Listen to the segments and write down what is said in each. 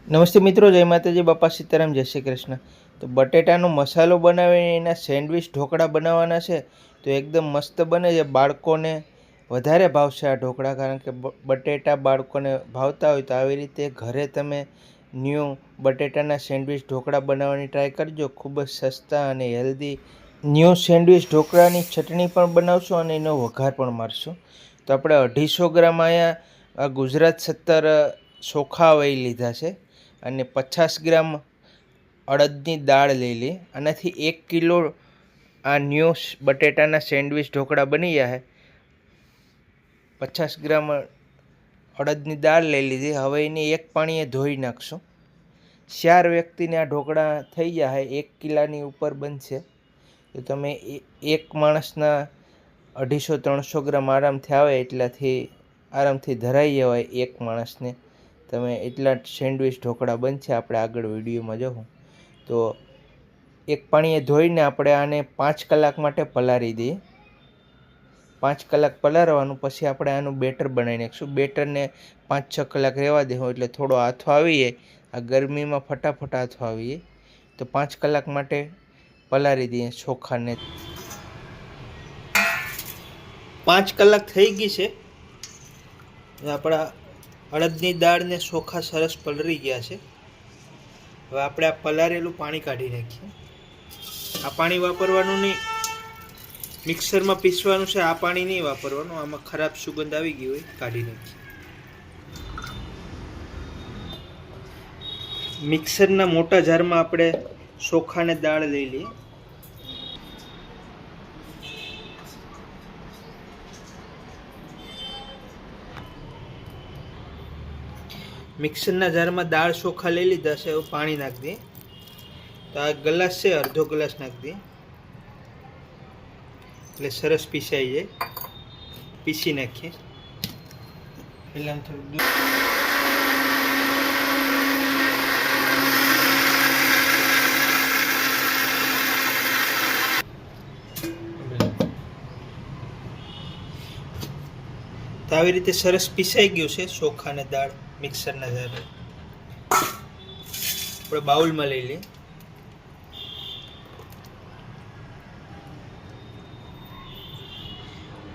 નમસ્તે મિત્રો, જય માતાજી, બાપા સીતારામ, જય શ્રી કૃષ્ણ। તો બટેટાનો મસાલો બનાવીને એના સેન્ડવિચ ઢોકળા બનાવવાના છે તો એકદમ મસ્ત બને છે। બાળકોને વધારે ભાવશે આ ઢોકળા, કારણ કે બટેટા બાળકોને ભાવતા હોય તો આવી રીતે ઘરે તમે ન્યૂ બટેટાના સેન્ડવિચ ઢોકળા બનાવવાની ટ્રાય કરજો। ખૂબ જ સસ્તા અને હેલ્ધી ન્યૂ સેન્ડવિચ ઢોકળાની ચટણી પણ બનાવશો અને એનો વઘાર પણ મારશો। તો આપણે 250 ગ્રામ અહીંયા ગુજરાત 17 ચોખા વહી લીધા છે અને 50 ગ્રામ અડદની દાળ લઈ લે। આનાથી 1 કિલો આ ન્યૂ બટેટાના સેન્ડવિચ ઢોકળા બની જાય। 50 ગ્રામ અડદની દાળ લઈ લીધી। હવે એને એક પાણીએ ધોઈ નાખશું। 4 વ્યક્તિને આ ઢોકળા થઈ જાય, 1 કિલાની ઉપર બનશે। તો તમે એક માણસના 250-300 ગ્રામ આરામથી આવે એટલાથી આરામથી ધરાઈ જવાય એક માણસને। તમે એટલા સેન્ડવિચ ઢોકળા બનશે। આપણે આગળ વિડીયોમાં જોઉં તો એક પાણીએ ધોઈને આપણે આને 5 કલાક માટે પલાળી દઈએ। 5 કલાક પલાળવાનું, પછી આપણે આનું બેટર બનાવી નાખીશું। બેટરને 5-6 કલાક રહેવા દેવું એટલે થોડો આથો આવી જાય। આ ગરમીમાં ફટાફટ આથો આવી જાય તો 5 કલાક માટે પલાળી દઈએ ચોખાને। 5 કલાક થઈ ગઈ છે। આપણા અડદની દાળ ને ચોખા સરસ પલળી ગયા છે। હવે આપણે આ પલાળેલું પાણી કાઢી નાખીએ। આ પાણી વાપરવાનું નહીં, મિક્સરમાં પીસવાનું છે। આ પાણી નહીં વાપરવાનું, આમાં ખરાબ સુગંધ આવી ગઈ હોય, કાઢી નાખીએ। મિક્સરના મોટા જારમાં આપણે ચોખાને દાળ લઈ લઈએ। મિક્સરના જારમાં દાળ ચોખા લઈ લીધા છે। હવે પાણી નાખી દઈએ। તો આ ગ્લાસ છે, અડધો ગ્લાસ નાખી દઈએ એટલે સરસ પીસાઈ જાય। પીસી નાખીએ। પહેલાં થોડું દૂધ, તો આવી રીતે સરસ પીસાઈ ગયું છે ચોખા અને દાળ મિક્સરના જારમાં। આપણે બાઉલમાં લઈ લઈએ।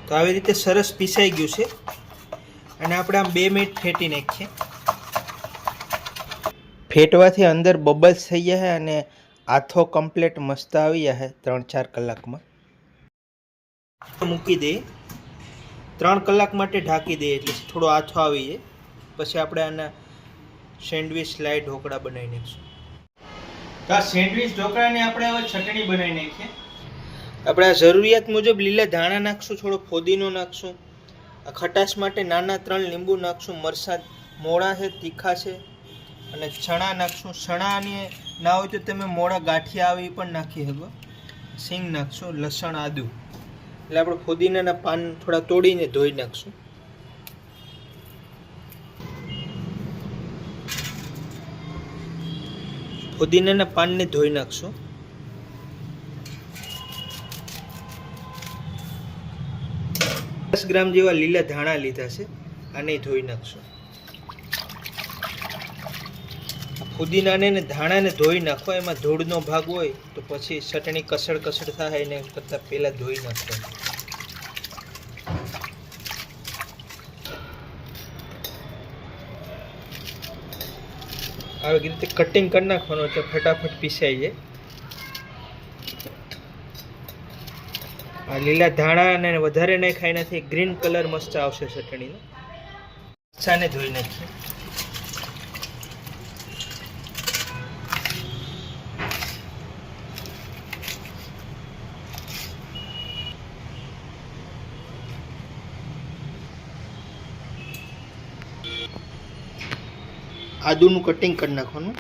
તો આવી રીતે સરસ પીસાઈ ગયું છે અને આપણે આમ 2 મિનિટ ફેટી નાખીએ। ફેટવાથી અંદર બબલ્સ થઈ જાય અને આથો કમ્પ્લીટ મસ્ત આવી જાય 3-4 કલાકમાં। મૂકી દઈએ, 3 કલાક માટે ઢાંકી દઈએ એટલે થોડો આથો આવી જાય। પછી આપણે આના સેન્ડવિચ લાઈ ઢોકળા બનાવી નાખીશું। તો આ સેન્ડવિચ ઢોકળાની આપણે હવે ચટણી બનાવી નાખીએ। આપણે આ જરૂરિયાત મુજબ લીલા ધાણા નાખશું, થોડો ફોદીનો નાખશું। આ ખટાશ માટે નાના 3 લીંબુ નાખશું। મરચાં મોળા છે, તીખા છે અને ચણા નાખશું। ચણાની ના હોય તો તમે મોળા ગાંઠિયા આવી પણ નાખી શકો। સિંગ નાખશું, લસણ, આદુ। એટલે આપણે ફુદીનાના પાન થોડા તોડીને ધોઈ નાખશું। ફુદીનાના પાનને ધોઈ નાખશું। 10 ગ્રામ જેવા લીલા ધાણા લીધા છે, આને ધોઈ નાખશું। ફુદીનાને ને ધાણાને ધોઈ નાખો, એમાં ધૂળનો ભાગ હોય તો પછી ચટણી કસડ કસડ થાય, એને કરતાં પહેલાં ધોઈ નાખવાનું। આવી રીતે કટિંગ કરી નાખવાનું એટલે ફટાફટ પીસાઈ જાય। આ લીલા ધાણા અને વધારે નહીં ખાઈ નથી, ગ્રીન કલર મસ્ત આવશે ચટણીનો। મરચાંને ધોઈ નાખીએ। આદુનું કટિંગ કરી નાખવાનું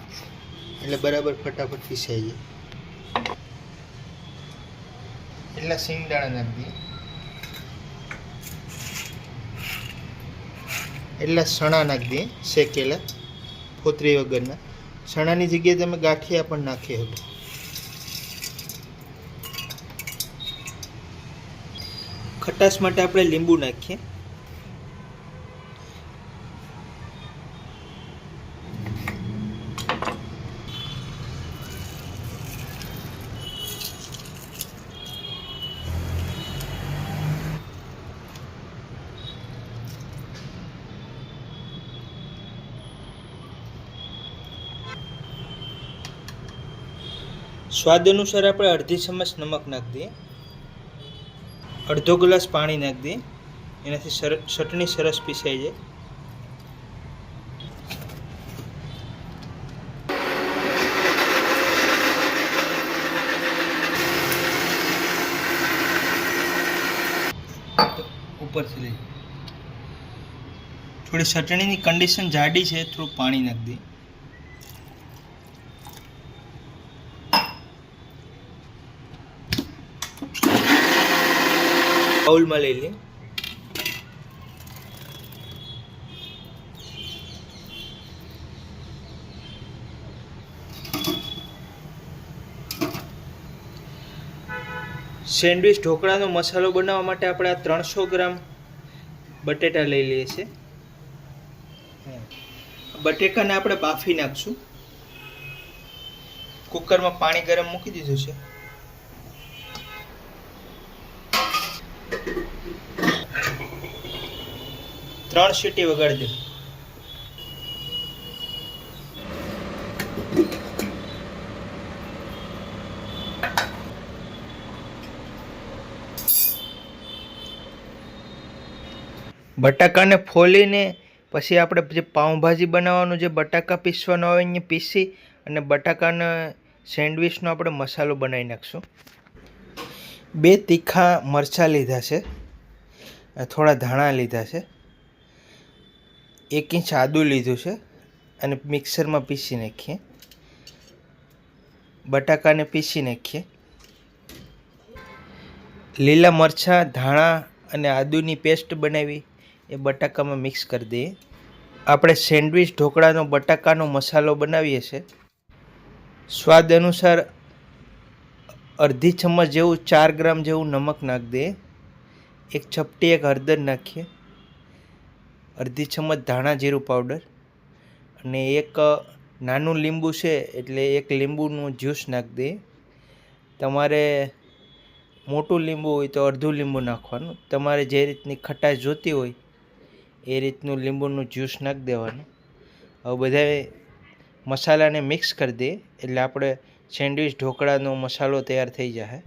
એટલે બરાબર ફટાફટ પીસાઈ જાય। એટલા સિંગદાણા નાખી દઈએ। એટલા ચણા નાખી દઈએ, શેકેલા, ફોતરી વગરના। ચણાની જગ્યાએ તમે ગાંઠિયા પણ નાખી શકો। ખટાશ માટે આપણે લીંબુ નાખીએ। સ્વાદ અનુસાર આપણે અડધી ચમચ નમક નાખી દઈએ, અડધો ગ્લાસ પાણી નાખી દઈએ, એનાથી ચટણી સરસ પીસાઈ જાય. ઉપરથી લઈ થોડી ચટણીની કન્ડિશન જાડી છે, થોડું પાણી નાખી દઈએ. બાઉલમાં લઈ લઈએ. સેન્ડવિચ ઢોકળાનો મસાલો બનાવવા માટે આપણે આ 300 ગ્રામ બટેટા લઈ લઈએ છીએ. બટેકાને આપણે બાફી નાખશું. કુકરમાં પાણી ગરમ મૂકી દીધું છે. ત્રણ સીટી વગાડી દે. બટાકાને ફોલીને પછી આપણે જે પાઉંભાજી બનાવવાનું જે બટાકા પીસવાનો આવે અહીંયા પીસી અને બટાકાના સેન્ડવિચનો આપણે મસાલો બનાવી નાખશું. 2 તીખા મરચાં લીધા છે, થોડા ધાણા લીધા છે, 1 ઇંચ આદું લીધું છે અને મિક્સરમાં પીસી નાખીએ. બટાકાને પીસી નાખીએ. લીલા મરચાં, ધાણા અને આદુની પેસ્ટ બનાવી એ બટાકામાં મિક્સ કરી દઈએ. આપણે સેન્ડવિચ ઢોકળાનો બટાકાનો મસાલો બનાવીએ છીએ. સ્વાદ અનુસાર અડધી ચમચ જેવું 4 ગ્રામ જેવું નમક નાખી દઈએ. 1 ચપટી હળદર નાખીએ. અડધી ચમચ ધાણા જીરું પાવડર અને 1 નાનું લીંબુ છે એટલે 1 લીંબુનું જ્યુસ નાખી દઈએ. તમારે મોટું લીંબુ હોય તો અડધું લીંબુ નાખવાનું. તમારે જે રીતની ખટાશ જોતી હોય એ રીતનું લીંબુનું જ્યુસ નાખી દેવાનું. હવે બધા મસાલાને મિક્સ કરી દઈએ એટલે આપણે સેન્ડવિચ ઢોકળાનો મસાલો તૈયાર થઈ જાય.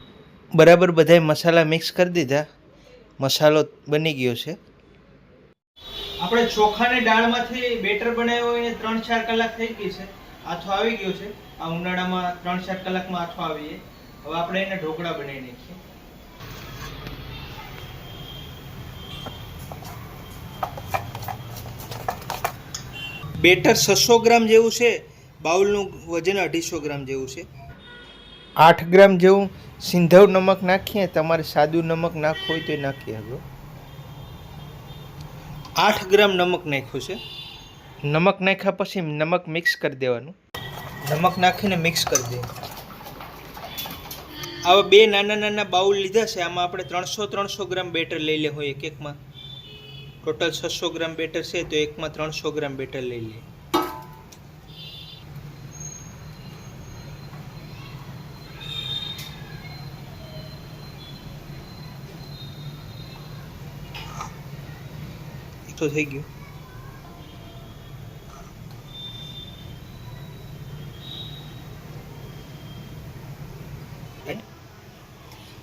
બરાબર બધા મસાલા મિક્સ કરી દીધા. મસાલો બની ગયો છે. આપણે ચોખાને દાળમાંથી બેટર બનાવ્યો હોય 3-4 કલાક થઈ ગઈ છે. આથો આવી ગયો છે. આ ઉનાળામાં 3-4 કલાકમાં આથો આવી જાય. હવે આપણે એને ઢોકળા બનાવી નાખીએ. બેટર 600 ગ્રામ જેવું છે. બાઉલનું વજન 250 ગ્રામ જેવું છે. 8 ગ્રામ જેવું સિંધવ નમક નાખીએ. તમારે સાદું નમક નાખવું હોય તો નાખી શકો. 8 ગ્રામ નમક નાખ્યું છે. નમક નાખ્યા પછી નમક મિક્સ કરી દેવાનું. નમક નાખીને મિક્સ કરી દઈએ. આવા 2 નાના બાઉલ લીધા છે. આમાં આપણે 300 ગ્રામ બેટર લઈ લે હોય એકમાં. ટોટલ 600 ગ્રામ બેટર છે તો એકમાં 300 ગ્રામ બેટર લઈ લઈએ. તો થઈ ગયું.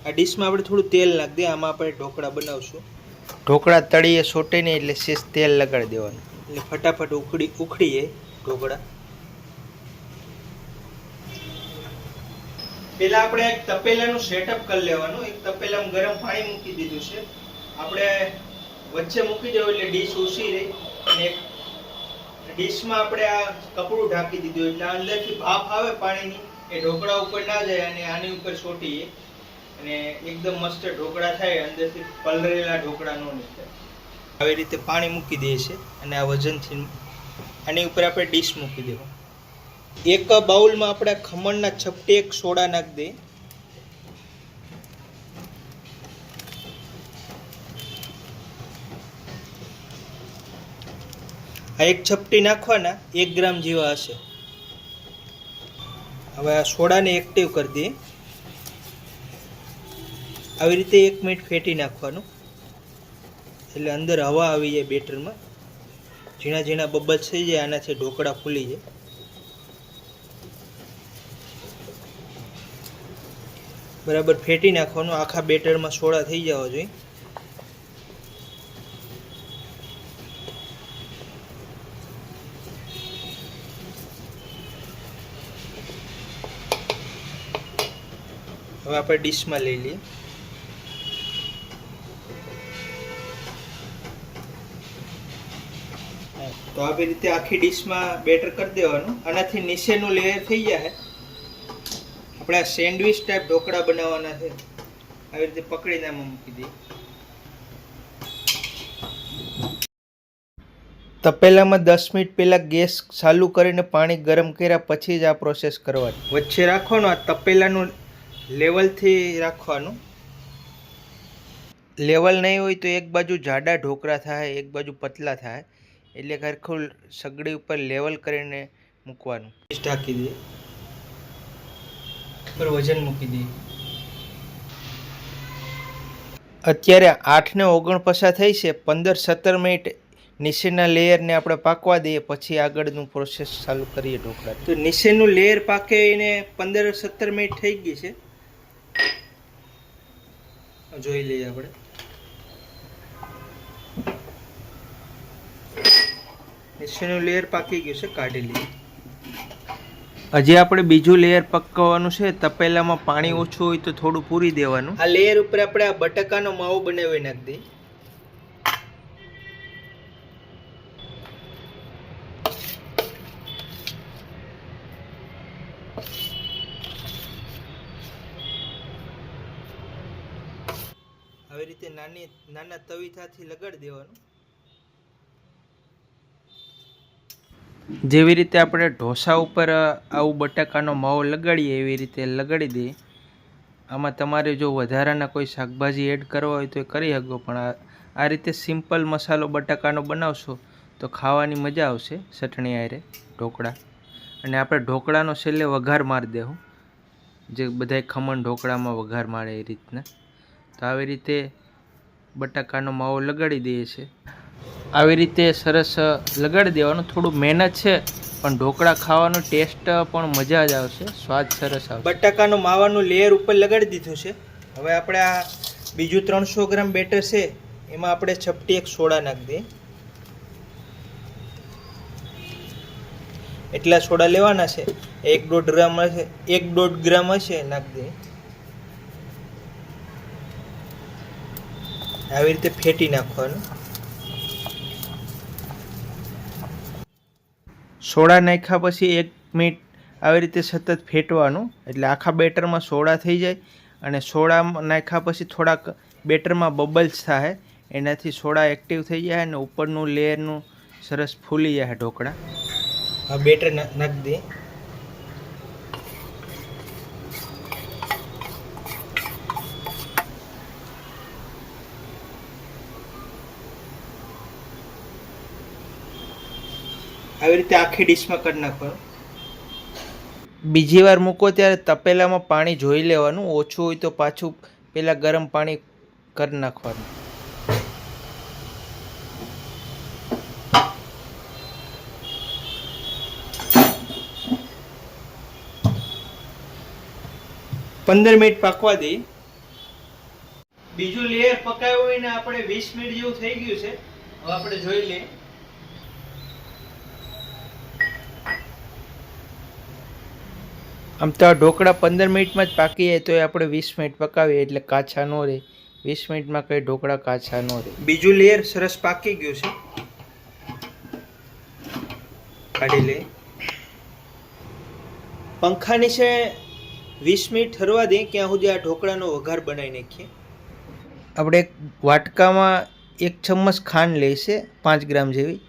આ ડીશમાં આપણે થોડું તેલ નાખી દઈએ. આમાં આપણે ઢોકળા બનાવશું. ઢોકળા તળીએ સોટે નહીં એટલે શેષ તેલ લગાડી દેવાનું એટલે ફટાફટ ઉખડી જાય ઢોકળા. પહેલા આપણે એક તપેલાનું સેટઅપ કરી લેવાનું. એક તપેલામાં ગરમ પાણી મૂકી દીધું છે. આપણે વચ્ચે મૂકી દેવું એટલે ડીશ ઊંચી રહી. અને એક ડીશમાં આપણે આ કપડું ઢાંકી દીધું એટલે અંદરથી ભાપ આવે પાણીની એ ઢોકળા ઉપર ના જાય અને આની ઉપર સોટીએ અને એકદમ મસ્ત ઢોકળા થાય. અંદરથી પલળેલા ઢોકળા ન નીકળે. આવી રીતે પાણી મૂકી દઈએ છે અને આ વજનથી આની ઉપર આપણે ડીશ મૂકી દેવું. એક બાઉલમાં આપણે ખમણના ચપટી 1 સોડા નાખી દઈએ. આ 1 ચપટી નાખવાના 1 ગ્રામ જેવા હશે. હવે આ સોડાને એક્ટિવ કરી દઈએ. આવી રીતે 1 મિનિટ ફેટી નાખવાનું એટલે અંદર હવા આવી જાય બેટરમાં. ઝીણા ઝીણા બબલ્સ થઈ જાય. આનાથી ઢોકળા ફૂલી જાય. બરાબર ફેટી નાખવાનું, આખા બેટરમાં સોડા થઈ જવા જોઈએ. હવે આપણે ડીશમાં લઈ લઈએ. તો આવી રીતે આખી ડીશમાં બેટર કરી દેવાનું. આનાથી નીચેનું લેયર થઈ જાય. આપણે આ સેન્ડવિચ ટાઈપ ઢોકળા બનાવવાના છે. આવી રીતે પકડીને આમાં મૂકી દઈએ. તપેલામાં 10 મિનિટ પહેલાં ગેસ ચાલુ કરીને પાણી ગરમ કર્યા પછી જ આ પ્રોસેસ કરવાની. વચ્ચે રાખવાનું, આ તપેલાનું લેવલથી રાખવાનું. લેવલ નહીં હોય તો એક બાજુ જાડા ઢોકળા થાય, એક બાજુ પતલા થાય, એટલે ખરખું સગડી ઉપર લેવલ કરીને મૂકવાનું. ઢાંકી દઈએ, ઉપર વજન મૂકી દઈએ. અત્યારે 8 ને 49 થઈ છે. 15-17 મિનિટ નીચેના લેયરને આપણે પાકવા દઈએ, પછી આગળનું પ્રોસેસ ચાલુ કરીએ ઢોકળા. તો નીચેનું લેયર પાકીને 15-17 મિનિટ થઈ ગઈ છે. જોઈ લઈએ આપણે. નીચેનું લેયર પાકી ગયું છે, કાઢી લઈએ. હજી આપણે બીજું લેયર પકવવાનું છે. તપેલામાં પાણી ઓછું હોય તો થોડું પૂરી દેવાનું. આ લેયર ઉપર આપણે આ બટાકાનો માવો બનાવી નાખી દઈએ. આવી રીતે નાના તવીથાથી લગાડી દેવાનું. જેવી રીતે આપણે ઢોસા ઉપર આવું બટાકાનો માવો લગાડીએ એવી રીતે લગાડી દઈએ. આમાં તમારે જો વધારાના કોઈ શાકભાજી એડ કરવા હોય તો એ કરી શકો, પણ આ રીતે સિમ્પલ મસાલો બટાકાનો બનાવશો તો ખાવાની મજા આવશે ચટણી હારે ઢોકળા. અને આપણે ઢોકળાનો છેલ્લે વઘાર મારી દેવું, જે બધાય ખમણ ઢોકળામાં વઘાર મારે એ રીતના. તો આવી રીતે બટાકાનો માવો લગાડી દઈએ છીએ. આવી રીતે સરસ લગાડી દેવાનું. થોડું મહેનત છે પણ ઢોકળા ખાવાનો ટેસ્ટ પણ મજા જ આવશે, સ્વાદ સરસ આવશે. બટાકાનો માવાનું લેયર ઉપર લગાડી દીધું છે. હવે આપણે આ બીજું 300 ગ્રામ બેટર છે, એમાં આપણે ચપટી 1 સોડા નાખી દઈએ. એટલા સોડા લેવાના છે. 1-1.5 ગ્રામ હશે, 1-1.5 ગ્રામ હશે, નાખી દઈએ. આવી રીતે ફેટી નાખવાનું. સોડા નાખ્યા પછી 1 મિનિટ આવી રીતે સતત ફેટવાનું, એટલે આખા બેટરમાં સોડા થઈ જાય. અને સોડા નાખ્યા પછી થોડાક બેટરમાં બબલ્સ થાય, એનાથી સોડા એક્ટિવ થઈ જાય અને ઉપરનું લેયરનું સરસ ફૂલી જાય ઢોકળા. આ બેટર નાખી દઈએ. આવી રીતે આખી ડીશમાં કરી નાખવાનું. બીજી વાર મૂકો ત્યારે તપેલામાં પાણી જોઈ લેવાનું. ઓછું હોય તો પાછું પહેલાં ગરમ પાણી કરી નાખવાનું. પંદર મિનિટ પાકવા દઈએ. બીજું લેયર પકાવ્યું હોય ને આપણે 20 મિનિટ જેવું થઈ ગયું છે. હવે આપણે જોઈ લઈએ. આમ તો ઢોકળા 15 મિનિટમાં જ પાકી જાય, તો આપણે 20 મિનિટ પકાવીએ એટલે કાચા ન રહે. 20 મિનિટમાં કંઈ ઢોકળા કાચા ન રહે. બીજું લેયર સરસ પાકી ગયું છે, કાઢી લે. પંખા નીચે 20 મિનિટ ઠરવા દઈએ, ક્યાં સુધી આ ઢોકળાનો વઘાર બનાવી નાખીએ. આપણે એક વાટકામાં 1 ચમચ ખાંડ લઈશે, 5 ગ્રામ જેવી.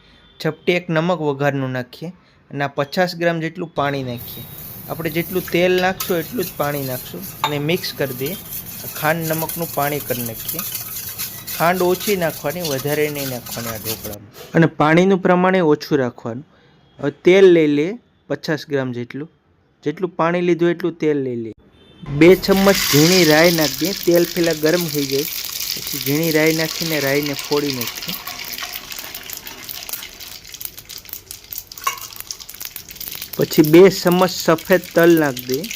ચપટી 1 નમક વઘારનું નાખીએ અને આ 50 ગ્રામ જેટલું પાણી નાખીએ. આપણે જેટલું તેલ નાખશું એટલું જ પાણી નાખશું અને મિક્સ કરી દઈએ. ખાંડ નમકનું પાણી કરી નાખીએ. ખાંડ ઓછી નાખવાની, વધારે નહીં નાખવાની આ ઢોકળામાં. અને પાણીનું પ્રમાણે ઓછું રાખવાનું. હવે તેલ લઈ લઈએ 50 ગ્રામ જેટલું. જેટલું પાણી લીધું એટલું તેલ લઈ લઈએ. 2 ચમચ ઝીણી રાઈ નાખી દઈએ. તેલ પહેલાં ગરમ થઈ જાય પછી ઝીણી રાઈ નાખીને રાઈને ફોડી નાખીએ. પછી 2 ચમચ સફેદ તલ નાખી દઈએ.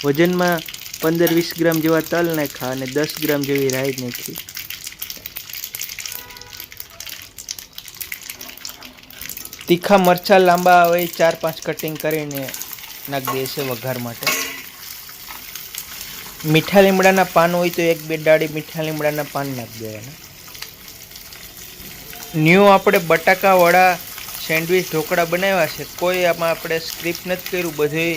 વજનમાં 15-20 ગ્રામ જેવા તલ નાખ્યા અને 10 ગ્રામ જેવી રાઈ નાખી. તીખા મરચાં લાંબા હોય 4-5 કટિંગ કરીને નાખી દે છે વઘાર માટે. મીઠા લીમડાના પાન હોય તો 1-2 ડાળી મીઠા લીમડાના પાન નાખી દેવાના. ન્યૂ આપણે બટાકા વડા સેન્ડવિચ ઢોકળા બનાવ્યા છે. કોઈ આમાં આપણે સ્ક્રિપ્ટ નથી કર્યું, બધું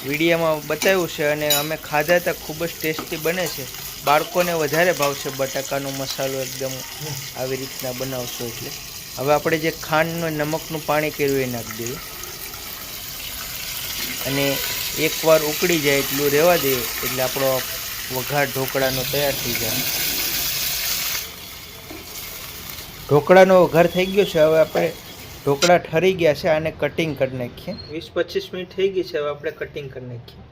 વિડીયોમાં બતાવ્યું છે અને અમે ખાધા હતા. ખૂબ જ ટેસ્ટી બને છે. બાળકોને વધારે ભાવશે. બટાકાનો મસાલો એકદમ આવી રીતના બનાવશો એટલે. હવે આપણે જે ખાંડનું નમકનું પાણી કર્યું એ નાખી દઈએ અને એકવાર ઉકળી જાય એટલું રહેવા દઈએ એટલે આપણો વઘાર ઢોકળાનો તૈયાર થઈ જાય. ઢોકળાનો વઘાર થઈ ગયો છે. હવે આપણે ઢોકળા ઠરી ગયા છે, આને કટિંગ કરી નાખીએ. 20-25 મિનિટ થઈ ગઈ છે. હવે આપણે કટિંગ કરી નાખીએ.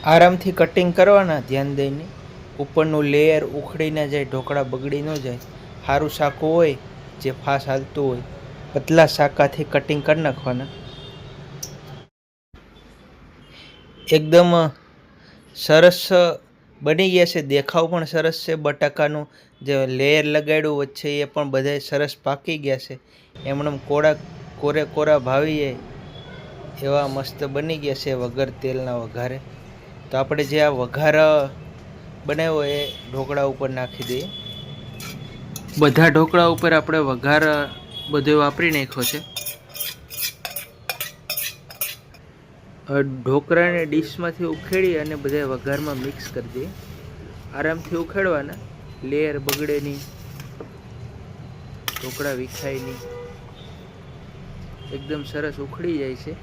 આરામથી કટિંગ કરવાના, ધ્યાન દઈને. ઉપરનું લેયર ઉખડી ના જાય, ઢોકળા બગડી ન જાય. સારું શાકું હોય જે ફાસ હાલતું હોય, પતલા શાકાથી કટિંગ કરી નાખવાના. એકદમ સરસ બની ગયા છે. દેખાવ પણ સરસ છે. બટાકાનું જે લેયર લગાડ્યું વચ્ચે એ પણ બધાય સરસ પાકી ગયા છે. એમણે કોરા ભાવી જાય એવા મસ્ત બની ગયા છે વગર તેલના વઘારે. તો આપણે જે આ વઘાર બનાવ્યો એ ઢોકળા ઉપર નાખી દઈએ. બધા ઢોકળા ઉપર આપણે વઘાર બધો વાપરી નાખ્યો છે. ઢોકળાને ડીશમાંથી ઉખેડી અને બધા વઘારમાં મિક્સ કરી દઈએ. આરામથી ઉખેડવાના, લેયર બગડે નહીં, ઢોકળા વિખાય નહીં. એકદમ સરસ ઉખડી જાય છે.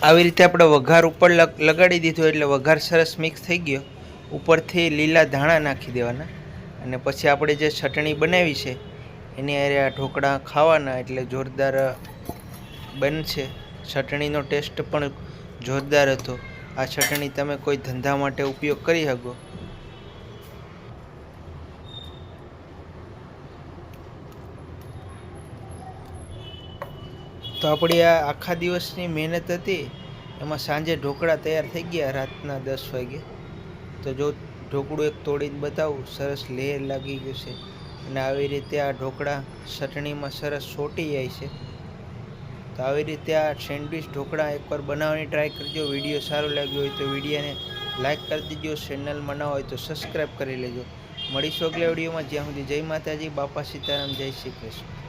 આવી રીતે આપણે વઘાર ઉપર લગાડી દીધો એટલે વઘાર સરસ મિક્સ થઈ ગયો. ઉપરથી લીલા ધાણા નાખી દેવાના અને પછી આપણે જે ચટણી બનાવી છે એની હારે આ ઢોકળા ખાવાના એટલે જોરદાર બનશે. ચટણીનો ટેસ્ટ પણ જોરદાર હતો. આ ચટણી તમે કોઈ ધંધા માટે ઉપયોગ કરી શકો. તો આપણી આ આખા દિવસની મહેનત હતી એમાં સાંજે ઢોકળા તૈયાર થઈ ગયા રાતના 10 વાગે. તો જો ઢોકળું એક તોડીને બતાવું, સરસ લેયર લાગી ગયું છે અને આવી રીતે આ ઢોકળા ચટણીમાં સરસ સોટી જાય છે. તો આવી રીતે આ સેન્ડવિચ ઢોકળા એકવાર બનાવવાની ટ્રાય કરજો. વિડીયો સારો લાગ્યો હોય તો વિડીયોને લાઇક કરી દેજો. ચેનલમાં ન હોય તો સબસ્ક્રાઈબ કરી લેજો. મળીશું આગલા વિડીયોમાં. જ્યાં સુધી જય માતાજી, બાપા સીતારામ, જય શ્રી કૃષ્ણ.